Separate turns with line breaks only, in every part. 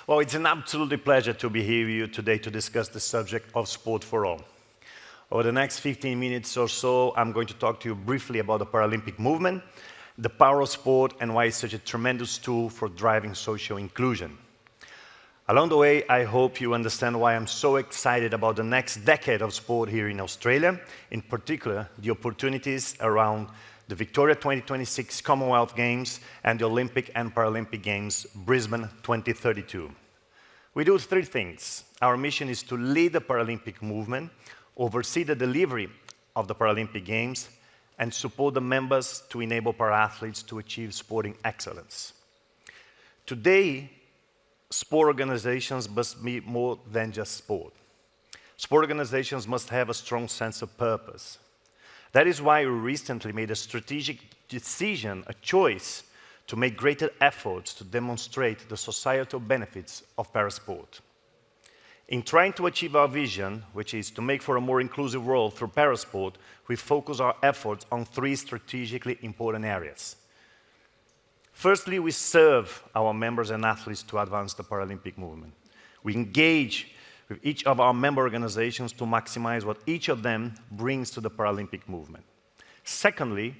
Well, it's an absolute pleasure to be here with you today to discuss the subject of sport for all. Over the next 15 minutes or so, I'm going to talk to you briefly about the Paralympic movement, the power of sport, and why it's such a tremendous tool for driving social inclusion. Along the way, I hope you understand why I'm so excited about the next decade of sport here in Australia, in particular, the opportunities around the Victoria 2026 Commonwealth Games and the Olympic and Paralympic Games Brisbane 2032. We do three things. Our mission is to lead the Paralympic movement, oversee the delivery of the Paralympic Games, and support the members to enable para-athletes to achieve sporting excellence. Today, sport organizations must be more than just sport. Sport organizations must have a strong sense of purpose. That is why we recently made a strategic decision, a choice, to make greater efforts to demonstrate the societal benefits of parasport. In trying to achieve our vision, which is to make for a more inclusive world through parasport, we focus our efforts on three strategically important areas. Firstly, we serve our members and athletes to advance the Paralympic movement. We engage with each of our member organizations to maximize what each of them brings to the Paralympic movement. Secondly,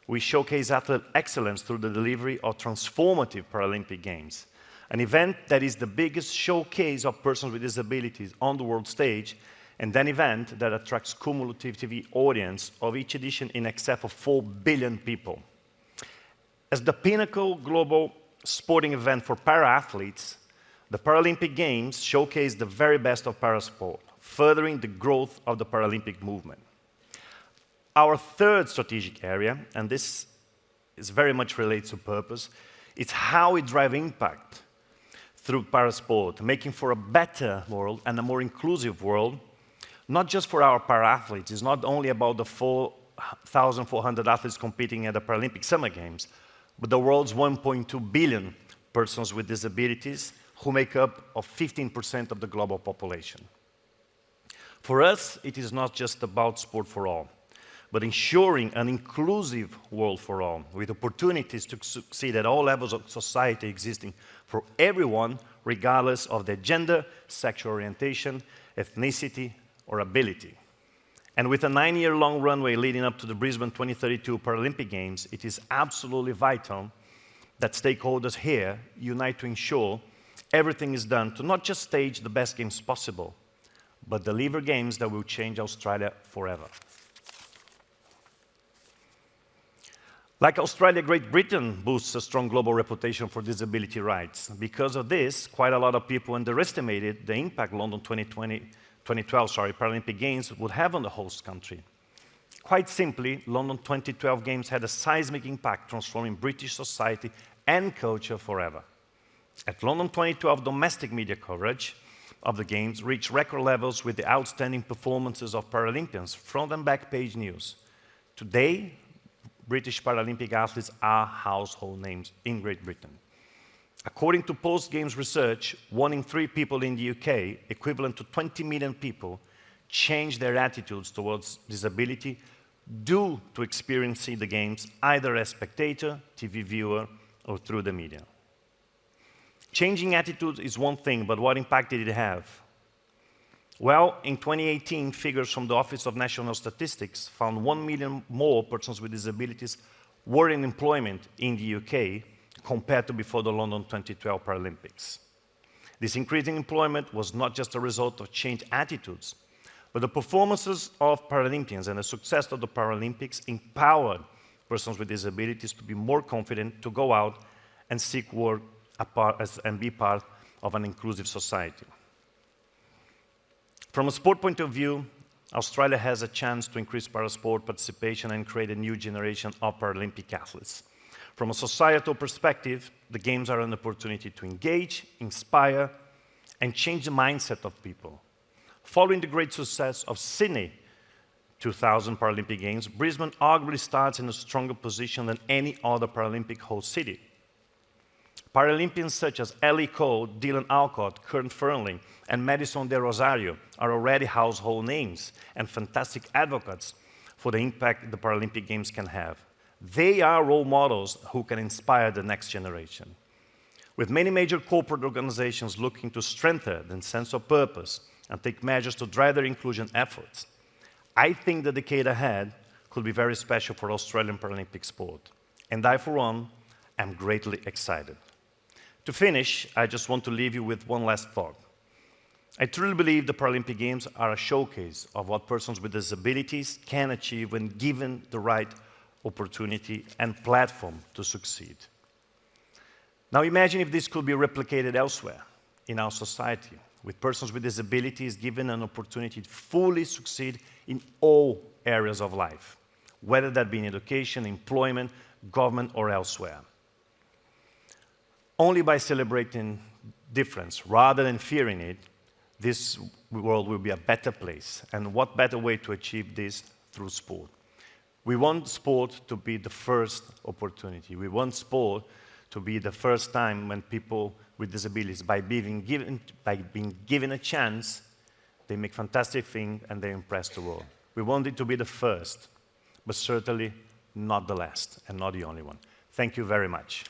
we showcase athlete excellence through the delivery of transformative Paralympic Games, an event that is the biggest showcase of persons with disabilities on the world stage, and an event that attracts cumulative TV audience of each edition in excess of 4 billion people. As the pinnacle global sporting event for para-athletes, the Paralympic Games showcase the very best of parasport, furthering the growth of the Paralympic movement. Our third strategic area, and this is very much related to purpose, it's how we drive impact through parasport, making for a better world and a more inclusive world, not just for our para-athletes. It's not only about the 4,400 athletes competing at the Paralympic Summer Games, but the world's 1.2 billion persons with disabilities who make up of 15% of the global population. For us, it is not just about sport for all, but ensuring an inclusive world for all, with opportunities to succeed at all levels of society existing for everyone, regardless of their gender, sexual orientation, ethnicity, or ability. And with a 9-year-long runway leading up to the Brisbane 2032 Paralympic Games, it is absolutely vital that stakeholders here unite to ensure everything is done to not just stage the best games possible, but deliver games that will change Australia forever. Like Australia, Great Britain boasts a strong global reputation for disability rights. Because of this, quite a lot of people underestimated the impact London 2012 Paralympic Games would have on the host country. Quite simply, London 2012 Games had a seismic impact, transforming British society and culture forever. At London 2012, domestic media coverage of the Games reached record levels with the outstanding performances of Paralympians, front and back page news. Today, British Paralympic athletes are household names in Great Britain. According to post-Games research, 1 in 3 people in the UK, equivalent to 20 million people, change their attitudes towards disability due to experiencing the Games either as spectator, TV viewer, or through the media. Changing attitudes is one thing, but what impact did it have? Well, in 2018, figures from the Office of National Statistics found 1 million more persons with disabilities were in employment in the UK compared to before the London 2012 Paralympics. This increase in employment was not just a result of changed attitudes, but the performances of Paralympians and the success of the Paralympics empowered persons with disabilities to be more confident to go out and seek work and be part of an inclusive society. From a sport point of view, Australia has a chance to increase parasport participation and create a new generation of Paralympic athletes. From a societal perspective, the Games are an opportunity to engage, inspire, and change the mindset of people. Following the great success of Sydney 2000 Paralympic Games, Brisbane arguably starts in a stronger position than any other Paralympic host city. Paralympians such as Ellie Cole, Dylan Alcott, Kurt Fernley, and Madison De Rosario are already household names and fantastic advocates for the impact the Paralympic Games can have. They are role models who can inspire the next generation. With many major corporate organizations looking to strengthen their sense of purpose and take measures to drive their inclusion efforts, I think the decade ahead could be very special for Australian Paralympic sport. And I, for one, am greatly excited. To finish, I just want to leave you with one last thought. I truly believe the Paralympic Games are a showcase of what persons with disabilities can achieve when given the right opportunity and platform to succeed. Now imagine if this could be replicated elsewhere in our society, with persons with disabilities given an opportunity to fully succeed in all areas of life, whether that be in education, employment, government, or elsewhere. Only by celebrating difference rather than fearing it, this world will be a better place. And what better way to achieve this through sport? We want sport to be the first opportunity. We want sport to be the first time when people with disabilities, by being given a chance, they make fantastic things and they impress the world. We want it to be the first, but certainly not the last and not the only one. Thank you very much.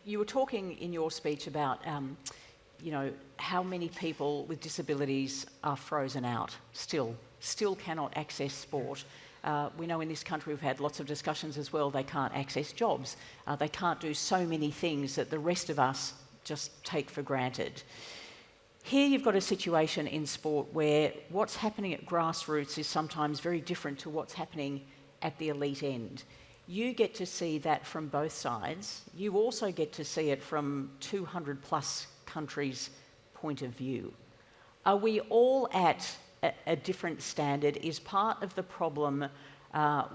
you were talking in your speech about, how many people with disabilities are frozen out still cannot access sport. We know in this country we've had lots of discussions as well. They can't access jobs. They can't do so many things that the rest of us just take for granted. Here you've got a situation in sport where what's happening at grassroots is sometimes very different to what's happening at the elite end. You get to see that from both sides. You also get to see it from 200 plus countries' point of view. Are we all at a different standard? Is part of the problem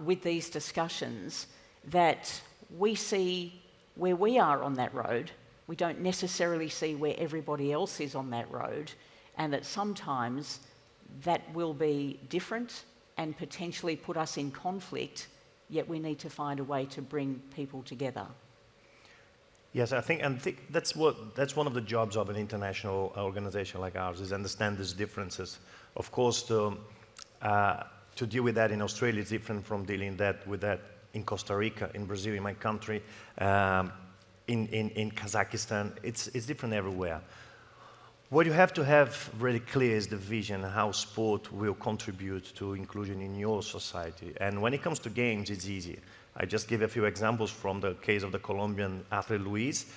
with these discussions that we see where we are on that road, we don't necessarily see where everybody else is on that road, and that sometimes that will be different and potentially put us in conflict, yet we need to find a way to bring people together?
Yes, I think that's one of the jobs of an international organization like ours, is understand these differences. Of course, to deal with that in Australia is different from dealing with that in Costa Rica, in Brazil, in my country, in Kazakhstan. It's different everywhere. What you have to have really clear is the vision, how sport will contribute to inclusion in your society. And when it comes to games, it's easy. I just give a few examples from the case of the Colombian athlete Luis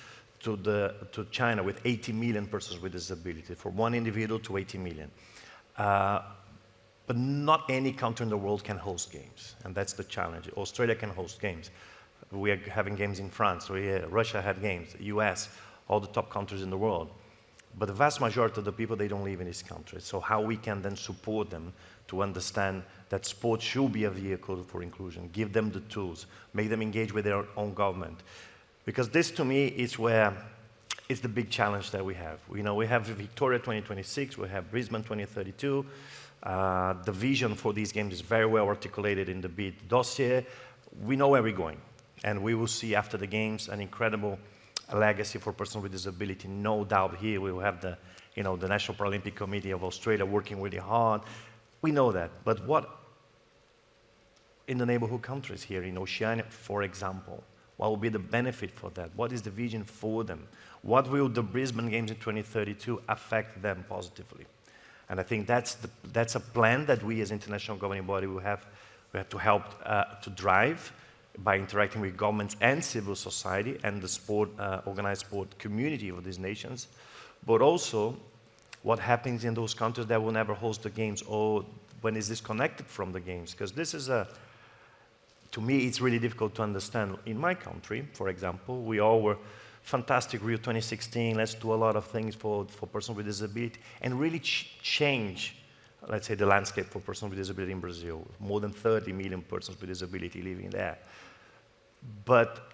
to China with 80 million persons with disability, from one individual to 80 million. But not any country in the world can host games, and that's the challenge. Australia can host games. We are having games in France, Russia had games, the US, all the top countries in the world. But the vast majority of the people, they don't live in these countries. So how we can then support them to understand that sport should be a vehicle for inclusion, give them the tools, make them engage with their own government. Because this, to me, is where it's the big challenge that we have. We have Victoria 2026, we have Brisbane 2032. The vision for these games is very well articulated in the bid dossier. We know where we're going. And we will see after the games an incredible legacy for persons with disability. No doubt here we will have the National Paralympic Committee of Australia working really hard. We know that. But what in the neighborhood countries here in Oceania, for example, what will be the benefit for that? What is the vision for them? What will the Brisbane Games in 2032 affect them positively? And I think that's a plan that we as international governing body we have to help to drive by interacting with governments and civil society and the organized sport community of these nations, but also what happens in those countries that will never host the games or when is disconnected from the games. Because this is to me, it's really difficult to understand. In my country, for example, we all were fantastic Rio 2016, let's do a lot of things for persons with disability and really change, let's say, the landscape for persons with disability in Brazil. More than 30 million persons with disability living there. But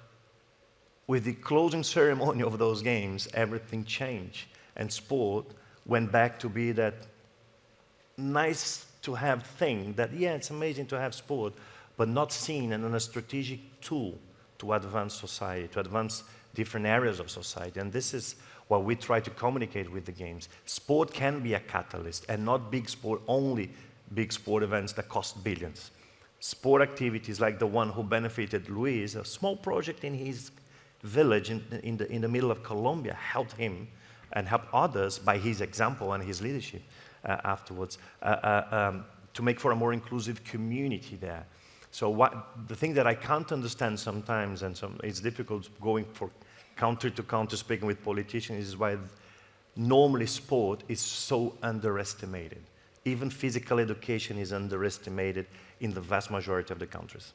with the closing ceremony of those games, everything changed. And sport went back to be that nice to have thing that, yeah, it's amazing to have sport, but not seen as a strategic tool to advance society, to advance different areas of society. And this is what we try to communicate with the games. Sport can be a catalyst, and not only big sport events that cost billions. Sport activities like the one who benefited Luis, a small project in his village in the middle of Colombia, helped him and helped others by his example and his leadership afterwards to make for a more inclusive community there. So the thing that I can't understand sometimes, and it's difficult going for country to country speaking with politicians, is why normally sport is so underestimated. Even physical education is underestimated in the vast majority of the countries.